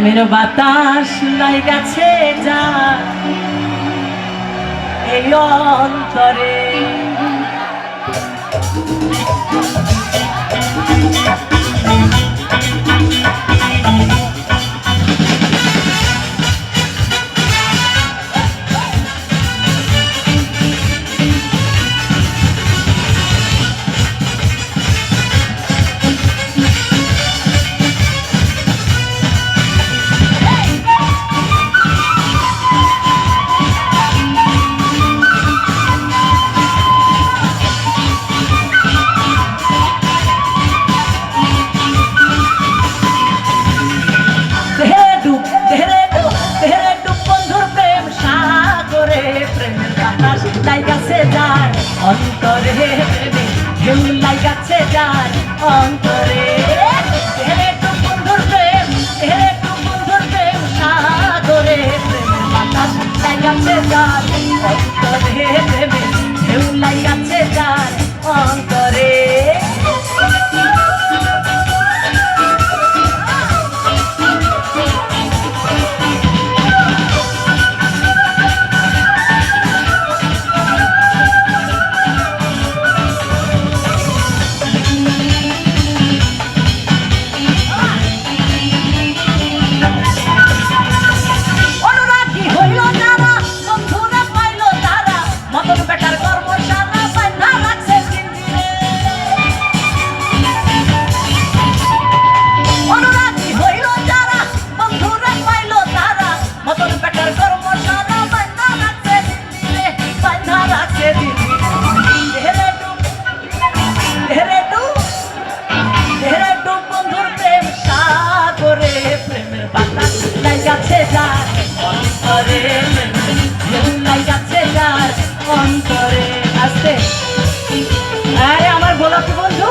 প্রেমের বাতাস নাই গেছে যা এই অন্তরে অন্তরে ঢেউ লাগাছে যার অন্তরে বন্ধুর প্রেম বন্ধুর প্রেম সাগরে প্রেমের বাতাস লাগাছে যার অন্তরে ঢেউ লাগাছে যার অন্তরে অন্তরে আসতে আরে আমার গোলাপি বন্ধু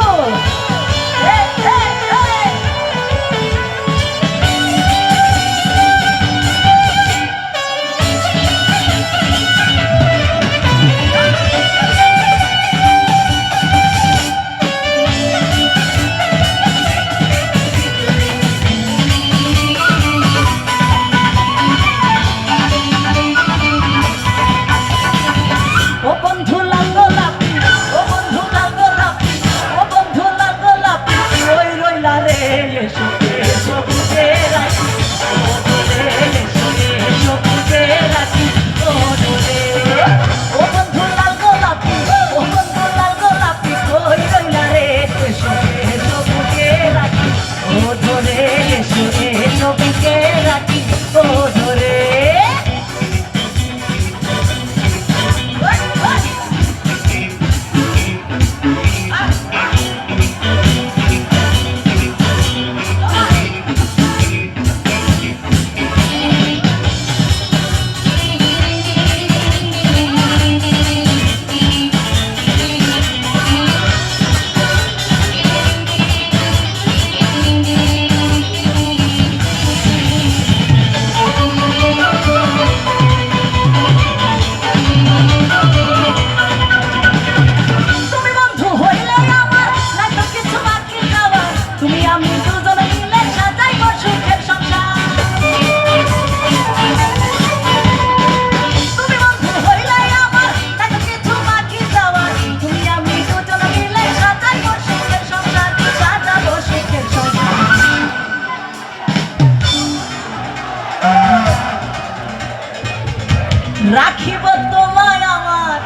রাখিব তোমায় আমার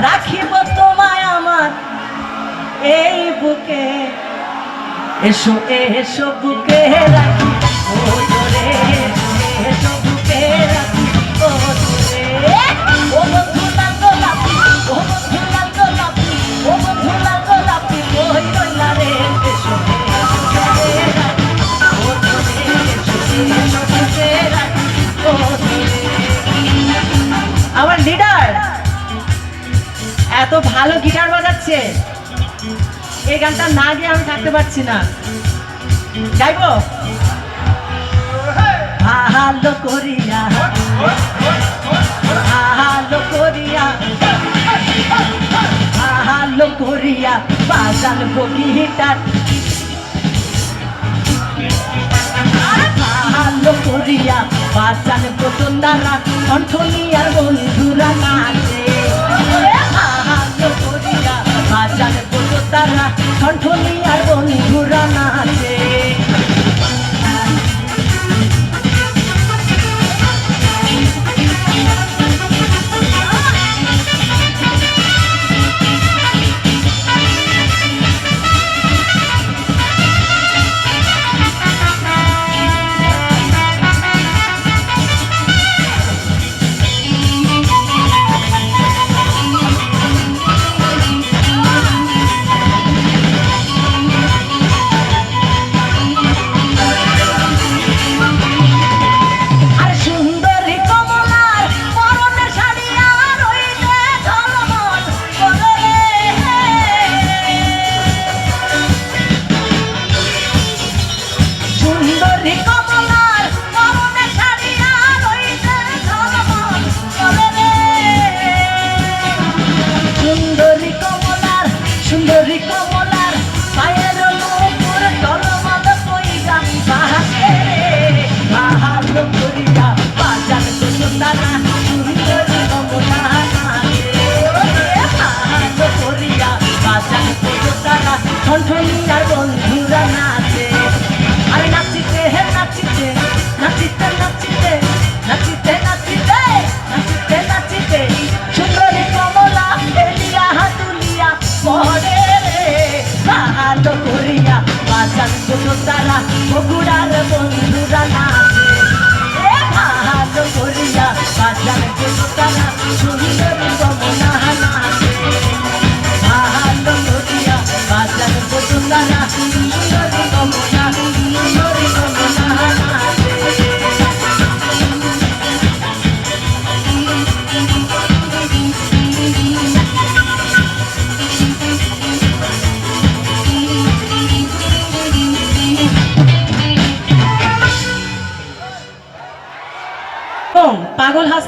রাখিব তোমায় আমার এই বুকে এসো এসো বুকে রাখি ও ধরে এসো বুকে রাখি ও ধরে ও বন্ধু লাল গোলাপি ও বন্ধু লাল গোলাপি ও বন্ধু লাল গোলাপি কই রইলা রে এসো বুকে রাখি ও ধরে এসো বুকে রাখি ও ধরে আমার লিডার এত ভালো গিটার বাজাচ্ছে এই গানটা না গিয়ে আমি থাকতে পারছি না গাইবো হালো করিয়া হালো করিয়া হালো করিয়া বাজাল গিটার ভালো করিয়া বাজান বসুন্ধরা কণ্ঠনি আর বন্ধুরা নাচে ভালো করিয়া বাজান বসুন্ধরা কণ্ঠনি আর বন্ধুরা নাচে সুন্দরী কমলার পায়ের উপর টলমল কইরা বাহাসে ভালো করিয়া বাজান বসুন্ধরা সুন্দরী কমলা ভালো করিয়া বাজান বসুন্ধরা কণ্ঠনি আর বন্ধুরা নাচে আরে নাচিতে হে নাচিতে নাচিতে নাচিতে নাচিতে নাচিতে নাচিতে নাচিতে সুন্দরী কমলা এলিয়া হাতুলিয়া পরে ভালো করিয়া বাজান বসুন্ধরা বগুড়ার বন্ধুরা নাচে ভালো করিয়া বাজান বসুন্ধরা সুন্দরী কমলা নাচে ভালো করিয়া বাজান বসুন্ধরা সুন্দরী কমলা সুন্দরী কমলা নাচে পাগল হাস